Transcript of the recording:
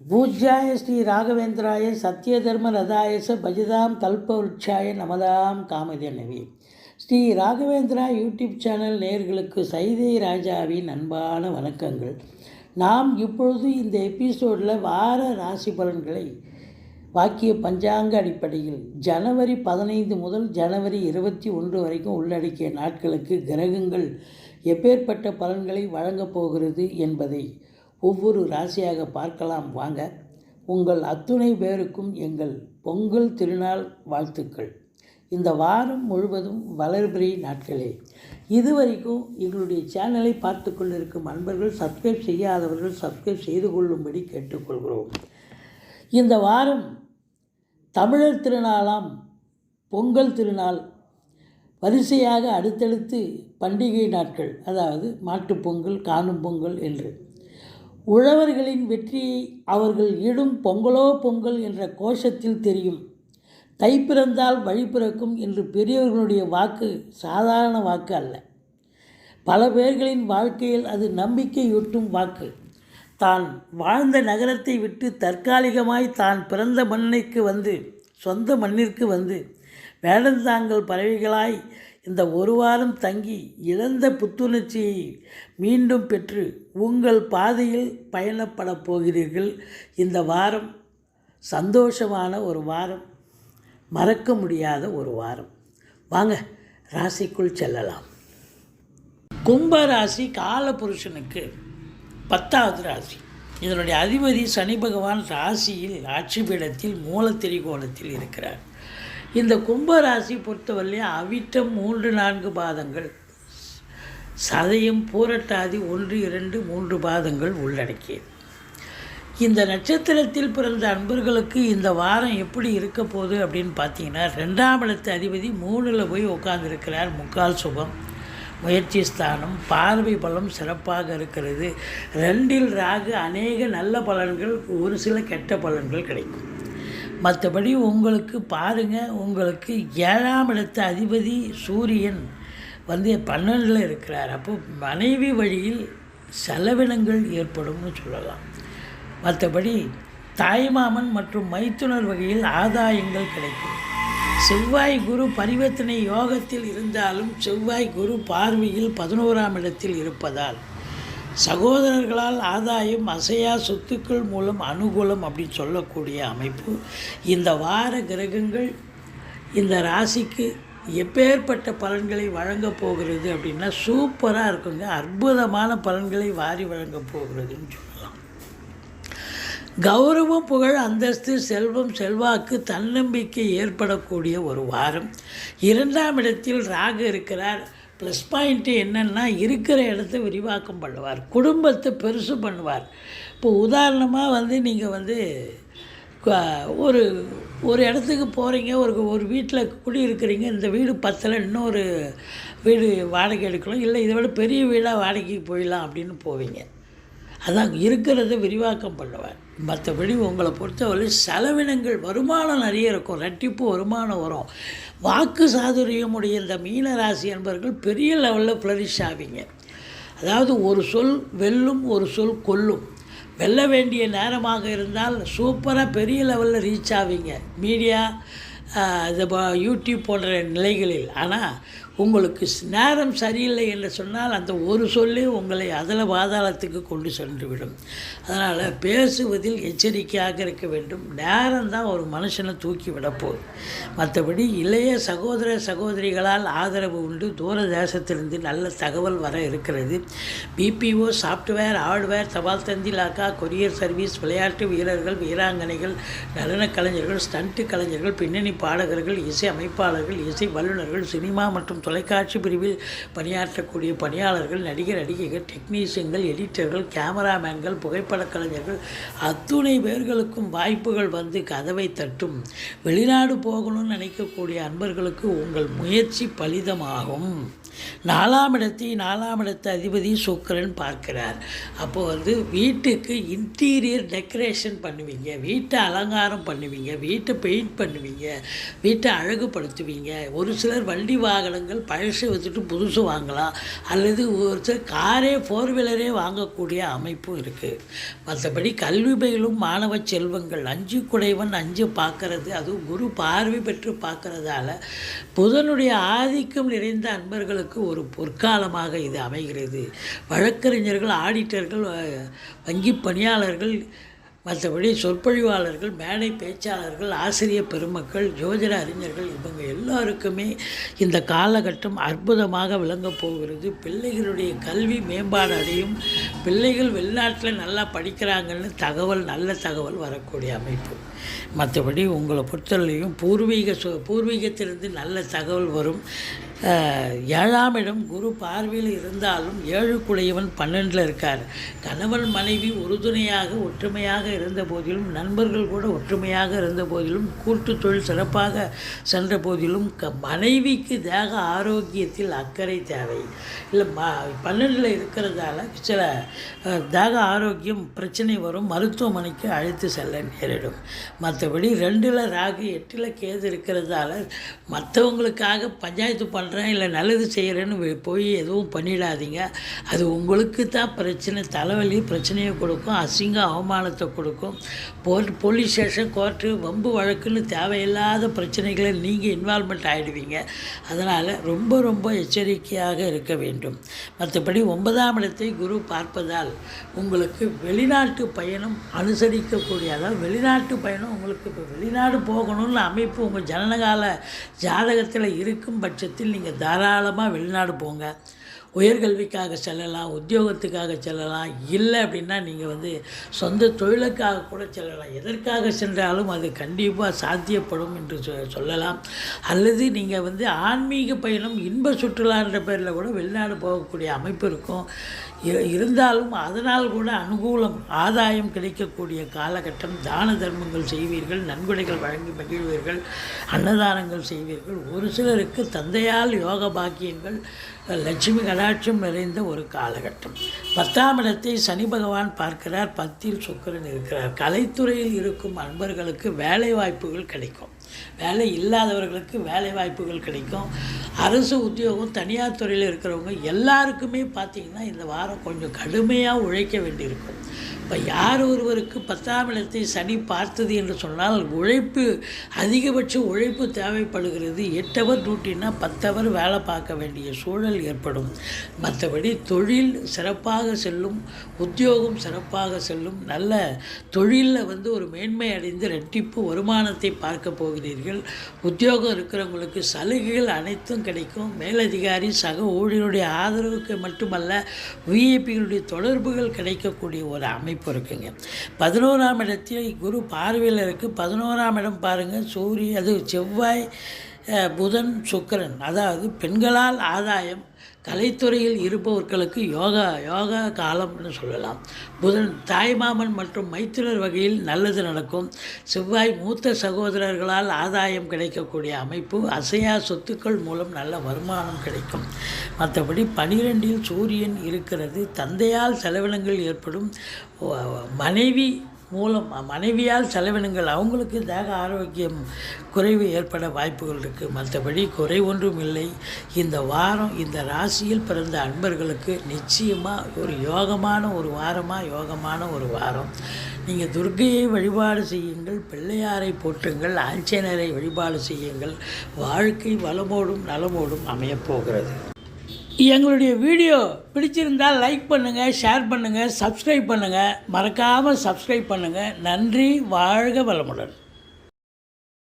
பூஜ்யாய Sri ராகவேந்திராய சத்யதர்ம ரதாயச பஜதாம் கல்பவருட்சாய நமதாம் காமதேனவி. Sri Raghavendra YouTube channel நேயர்களுக்கு சைதை ராஜாவின் அன்பான வணக்கங்கள். நாம் இப்பொழுது இந்த எபிசோடில் வார ராசி பலன்களை வாக்கிய பஞ்சாங்க அடிப்படையில் ஜனவரி 15 முதல் ஜனவரி 21 வரைக்கும் உள்ளடக்கிய நாட்களுக்கு கிரகங்கள் எப்பேற்பட்ட பலன்களை வழங்கப் போகிறது என்பதை ஒவ்வொரு ராசியாக பார்க்கலாம் வாங்க. உங்கள் அத்துணை பேருக்கும் எங்கள் பொங்கல் திருநாள் வாழ்த்துக்கள். இந்த வாரம் முழுவதும் வளர்பிறை நாட்களே. இதுவரைக்கும் எங்களுடைய சேனலை பார்த்து கொண்டிருக்கும் அன்பர்கள், சப்ஸ்கிரைப் செய்யாதவர்கள் சப்ஸ்கிரைப் செய்து கொள்ளும்படி கேட்டுக்கொள்கிறோம். இந்த வாரம் தமிழர் திருநாளாம் பொங்கல் திருநாள் வரிசையாக அடுத்தடுத்து பண்டிகை நாட்கள், அதாவது மாட்டுப்பொங்கல், காணும் பொங்கல் என்று உழவர்களின் வெற்றியை அவர்கள் இடும் பொங்கலோ பொங்கல் என்ற கோஷத்தில் தெரியும். தை பிறந்தால் வழி பிறக்கும் என்று பெரியவர்களுடைய வாக்கு சாதாரண வாக்கு அல்ல. பல பேர்களின் வாழ்க்கையில் அது நம்பிக்கையூட்டும் வாக்கு. தான் வாழ்ந்த நகரத்தை விட்டு தற்காலிகமாய் தான் பிறந்த மண்ணிற்கு வந்து, சொந்த மண்ணிற்கு வந்து வேடந்தாங்கல் பறவைகளாய் இந்த ஒரு வாரம் தங்கி இழந்த புத்துணர்ச்சியை மீண்டும் பெற்று உங்கள் பாதையில் பயணப்பட போகிறீர்கள். இந்த வாரம் சந்தோஷமான ஒரு வாரம், மறக்க முடியாத ஒரு வாரம். வாங்க ராசிக்குள் செல்லலாம். கும்ப ராசி காலபுருஷனுக்கு 10வது ராசி. இதனுடைய அதிபதி சனி பகவான் ராசியில் ஆட்சி பீடத்தில் மூல திரிகோணத்தில் இருக்கிறார். இந்த கும்பராசி பொறுத்தவரையிலே அவிட்டம் 3-4 பாதங்கள், சதயம் பூரட்டாதி 1-2-3 பாதங்கள் உள்ளடக்கியது. இந்த நட்சத்திரத்தில் பிறந்த அன்பர்களுக்கு இந்த வாரம் எப்படி இருக்க போகுது அப்படின்னு பார்த்தீங்கன்னா, 2ஆம் இடத்து அதிபதி 3ல் போய் உட்கார்ந்துருக்கிறார். முக்கால் சுபம், முயற்சி ஸ்தானம், பார்வை பலம் சிறப்பாக இருக்கிறது. 2ல் ராகு, அநேக நல்ல பலன்கள், ஒரு சில கெட்ட பலன்கள் கிடைக்கும். மற்றபடி உங்களுக்கு பாருங்கள், உங்களுக்கு 7ஆம் இடத்து அதிபதி சூரியன் வந்து 12ல் இருக்கிறார். அப்போ மனைவி வழியில் செலவினங்கள் ஏற்படும்னு சொல்லலாம். மற்றபடி தாய்மாமன் மற்றும் மைத்துனர் வகையில் ஆதாயங்கள் கிடைக்கும். செவ்வாய் குரு பரிவர்த்தனை யோகத்தில் இருந்தாலும் செவ்வாய் குரு பார்வையில் 11ஆம் இடத்தில் இருப்பதால் சகோதரர்களால் ஆதாயம், அசையா சொத்துக்கள் மூலம் அனுகூலம் அப்படின்னு சொல்லக்கூடிய அமைப்பு. இந்த வார கிரகங்கள் இந்த ராசிக்கு எப்பேற்பட்ட பலன்களை வழங்கப் போகிறது அப்படின்னா சூப்பராக இருக்குங்க. அற்புதமான பலன்களை வாரி வழங்கப் போகிறதுன்னு சொல்லலாம். கௌரவம், புகழ், அந்தஸ்து, செல்வம், செல்வாக்கு, தன்னம்பிக்கை ஏற்படக்கூடிய ஒரு வாரம். 2ஆம் இடத்தில் ராகு இருக்கிறார். ப்ளஸ் பாயிண்ட்டு என்னென்னா, இருக்கிற இடத்த விரிவாக்கம் பண்ணுவார், குடும்பத்தை பெருசு பண்ணுவார். இப்போ உதாரணமாக வந்து நீங்கள் வந்து ஒரு இடத்துக்கு போகிறீங்க, ஒரு வீட்டில் குடியிருக்கிறீங்க. இந்த வீடு பத்தலை, இன்னொரு வீடு வாடகை எடுக்கலாம், இல்லை இதை விட பெரிய வீடாக வாடகைக்கு போயிடலாம் அப்படின்னு போவீங்க. அதான் இருக்கிறத விரிவாக்கம் பண்ணுவார். மற்றபடி உங்களை பொறுத்தவரை செலவினங்கள், வருமானம் நிறைய இருக்கும், ரெட்டிப்பு வருமானம் வரும். வாக்கு சாதுரியமுடைய இந்த மீன ராசி என்பவர்கள் பெரிய லெவலில் ஃப்ளரிஷ் ஆவீங்க. அதாவது ஒரு சொல் வெல்லும், ஒரு சொல் கொல்லும். வெல்ல வேண்டிய நேரமாக இருந்தால் சூப்பராக பெரிய லெவலில் ரீச் ஆவீங்க மீடியா, இந்த யூடியூப் போன்ற நிலைகளில். ஆனால் உங்களுக்கு நேரம் சரியில்லை என்று சொன்னால் அந்த ஒரு சொல்லி உங்களை அதில் பாதாளத்துக்கு கொண்டு சென்றுவிடும். அதனால் பேசுவதில் எச்சரிக்கையாக இருக்க வேண்டும். நேரம் தான் ஒரு மனுஷனை தூக்கி விடப்போகுது. மற்றபடி இளைய சகோதர சகோதரிகளால் ஆதரவு உண்டு. தூர தேசத்திலிருந்து நல்ல தகவல் வர இருக்கிறது. பிபிஓ, சாஃப்ட்வேர், ஹார்ட்வேர், தபால் தந்தி லாக்கா, கொரியர் சர்வீஸ், விளையாட்டு வீரர்கள், வீராங்கனைகள், நடன கலைஞர்கள், ஸ்டண்ட்டு கலைஞர்கள், பின்னணி பாடகர்கள், இசை அமைப்பாளர்கள், இசை வல்லுநர்கள், சினிமா மற்றும் தொலைக்காட்சி பிரிவில் பணியாற்றக்கூடிய பணியாளர்கள், நடிகர் நடிகைகள், டெக்னீஷியன்கள், எடிட்டர்கள், கேமராமேன்கள், புகைப்பட கலைஞர்கள், அத்துணை பேர்களுக்கும் வாய்ப்புகள் வந்து கதவை தட்டும். வெளிநாடு போகணும்னு நினைக்கக்கூடிய அன்பர்களுக்கு உங்கள் முயற்சி பலிதமாகும். 4ஆம் இடத்து அதிபதி சுக்கிரன் பார்க்கிறார். அப்போது வீட்டுக்கு இன்டீரியர் டெக்கரேஷன் பண்ணுவீங்க, வீட்டை அலங்காரம் பண்ணுவீங்க, வீட்டை பெயிண்ட் பண்ணுவீங்க, வீட்டை அழகுபடுத்துவீங்க. ஒரு சிலர் வண்டி வாகனங்கள் பழசு வச்சுட்டு புதுசு வாங்கலாம், அல்லது ஒரு சிலர் காரே 4 வீலரே வாங்கக்கூடிய அமைப்பும் இருக்குது. மற்றபடி கல்வி பயிலும் மாணவ செல்வங்கள் 5 குடைவன் 5 பார்க்கறது, அதுவும் குரு பார்வை பெற்று பார்க்கறதால புதனுடைய ஆதிக்கம் நிறைந்த அன்பர்களுக்கு ஒரு பொற்காலமாக இது அமைகிறது. வழக்கறிஞர்கள், ஆடிட்டர்கள், வங்கி பணியாளர்கள், மற்றபடி சொற்பொழிவாளர்கள், மேடை பேச்சாளர்கள், ஆசிரியர் பெருமக்கள், ஜோதிட அறிஞர்கள், இவங்க எல்லாருக்குமே இந்த காலகட்டம் அற்புதமாக விளங்கப் போகிறது. பிள்ளைகளுடைய கல்வி மேம்பாடு அடையும். பிள்ளைகள் வெளிநாட்டில் நல்லா படிக்கிறாங்கன்னு நல்ல தகவல் வரக்கூடிய அமைப்பு. மற்றபடி உங்களை பொறுத்தவரையும் பூர்வீகத்திலிருந்து நல்ல தகவல் வரும். 7ஆம் இடம் குரு பார்வையில் இருந்தாலும் 7 குடையவன் 12 இருக்கார். கணவன் மனைவி உறுதுணையாக ஒற்றுமையாக இருந்த போதிலும், நண்பர்கள் கூட ஒற்றுமையாக இருந்த போதிலும், கூட்டு தொழில் சிறப்பாக சென்ற போதிலும் மனைவிக்கு தேக ஆரோக்கியத்தில் அக்கறை தேவை. இல்லை 12 இருக்கிறதால சில தேக ஆரோக்கியம் பிரச்சனை வரும், மருத்துவமனைக்கு அழைத்து செல்ல நேரிடும். மற்றபடி 2ல் ராகு 8ல் கேது இருக்கிறதால மற்றவங்களுக்காக பஞ்சாயத்து பண்ணுறேன், இல்லை நல்லது செய்கிறேன்னு போய் எதுவும் பண்ணிடாதீங்க. அது உங்களுக்கு தான் பிரச்சனை, தலைவலி பிரச்சனையை கொடுக்கும், அசிங்கம் அவமானத்தை கொடுக்கும். போலீஸ் ஸ்டேஷன், கோர்ட்டு, வம்பு வழக்குன்னு தேவையில்லாத பிரச்சனைகளை நீங்கள் இன்வால்மெண்ட் ஆகிடுவீங்க. அதனால் ரொம்ப ரொம்ப எச்சரிக்கையாக இருக்க வேண்டும். மற்றபடி 9ஆம் இடத்தை குரு பார்ப்பதால் உங்களுக்கு வெளிநாட்டு பயணம் அனுசரிக்கக்கூடிய, அதாவது வெளிநாட்டு பயணம் உங்களுக்கு இப்போ வெளிநாடு போகணும்னு அமைப்பு உங்கள் ஜனனகால ஜாதகத்தில் இருக்கும் பட்சத்தில் நீங்கள் தாராளமாக வெளிநாடு போங்க. உயர்கல்விக்காக செல்லலாம், உத்தியோகத்துக்காக செல்லலாம், இல்லை அப்படின்னா நீங்கள் சொந்த தொழிலுக்காக கூட செல்லலாம். எதற்காக சென்றாலும் அது கண்டிப்பாக சாத்தியப்படும் என்று சொல்லலாம். அல்லது நீங்கள் ஆன்மீக பயணம், இன்ப சுற்றுலான்ற பேரில் கூட வெளிநாடு போகக்கூடிய அமைப்பு இருக்கும். இருந்தாலும் அதனால் கூட அனுகூலம், ஆதாயம் கிடைக்கக்கூடிய காலகட்டம். தான தர்மங்கள் செய்வீர்கள், நன்கொடைகள் வழங்கி மகிழ்வீர்கள், அன்னதானங்கள் செய்வீர்கள். ஒரு சிலருக்கு தந்தையால் யோக பாக்கியங்கள், லட்சுமி கடாட்சம் நிறைந்த ஒரு காலகட்டம். 10ஆம் இடத்தை சனி பகவான் பார்க்கிறார், 10ல் சுக்கிரன் இருக்கிறார். கலைத்துறையில் இருக்கும் அன்பர்களுக்கு வேலை வாய்ப்புகள் கிடைக்கும், வேலை இல்லாதவர்களுக்கு வேலை வாய்ப்புகள் கிடைக்கும். அரசு உத்தியோகம், தனியார் துறையில் இருக்கிறவங்க எல்லாருக்குமே பார்த்திங்கன்னா இந்த வாரம் கொஞ்சம் கடுமையாக உழைக்க வேண்டியிருக்கும். இப்போ யார் ஒருவருக்கு 10ஆம் இடத்தை சனி பார்த்தது என்று சொன்னால் அதிகபட்ச உழைப்பு தேவைப்படுகிறது. 8 ஹவர் டியூட்டின்னா 10 ஹவர் வேலை பார்க்க வேண்டிய சூழல் ஏற்படும். மற்றபடி தொழில் சிறப்பாக செல்லும், உத்தியோகம் சிறப்பாக செல்லும். நல்ல தொழிலில் ஒரு மேன்மை அடைந்து ரெட்டிப்பு வருமானத்தை பார்க்க போகிறீர்கள். உத்தியோகம் இருக்கிறவங்களுக்கு சலுகைகள் அனைத்தும் கிடைக்கும். மேலதிகாரி, சக ஊழியருடைய ஆதரவுக்கு மட்டுமல்ல, விஐபிகளுடைய தொடர்புகள் கிடைக்கக்கூடிய ஒரு அமைப்பு இருக்குங்க. 11ஆம் இடத்தில் குரு பார்வையில் இருக்குது. 11ஆம் இடம் பாருங்கள், சூரியன், அது செவ்வாய், புதன், சுக்கிரன். அதாவது பெண்களால் ஆதாயம், கலைத்துறையில் இருப்பவர்களுக்கு யோகா காலம்னு சொல்லலாம். புதன் தாய்மாமன் மற்றும் மைத்துனர் வகையில் நல்லது நடக்கும். செவ்வாய் மூத்த சகோதரர்களால் ஆதாயம் கிடைக்கக்கூடிய அமைப்பு. அசையா சொத்துக்கள் மூலம் நல்ல வருமானம் கிடைக்கும். மற்றபடி 12ல் சூரியன் இருக்கிறது. தந்தையால் செலவினங்கள் ஏற்படும். மனைவியால் செலவினங்கள், அவங்களுக்கு தேக ஆரோக்கியம் குறைவு ஏற்பட வாய்ப்புகள் இருக்குது. மற்றபடி குறை ஒன்றும் இல்லை. இந்த வாரம் இந்த ராசியில் பிறந்த அன்பர்களுக்கு நிச்சயமாக ஒரு யோகமான ஒரு வாரம். நீங்கள் துர்க்கையை வழிபாடு செய்யுங்கள், பிள்ளையாரை போற்றுங்கள், ஆஞ்சநேயரை வழிபாடு செய்யுங்கள். வாழ்க்கை வளமோடும் நலமோடும் அமையப்போகிறது. எங்களுடைய வீடியோ பிடிச்சிருந்தால் லைக் பண்ணுங்கள், ஷேர் பண்ணுங்கள், சப்ஸ்கிரைப் பண்ணுங்கள். மறக்காமல் சப்ஸ்கிரைப் பண்ணுங்கள். நன்றி. வாழ்க வளமுடன்.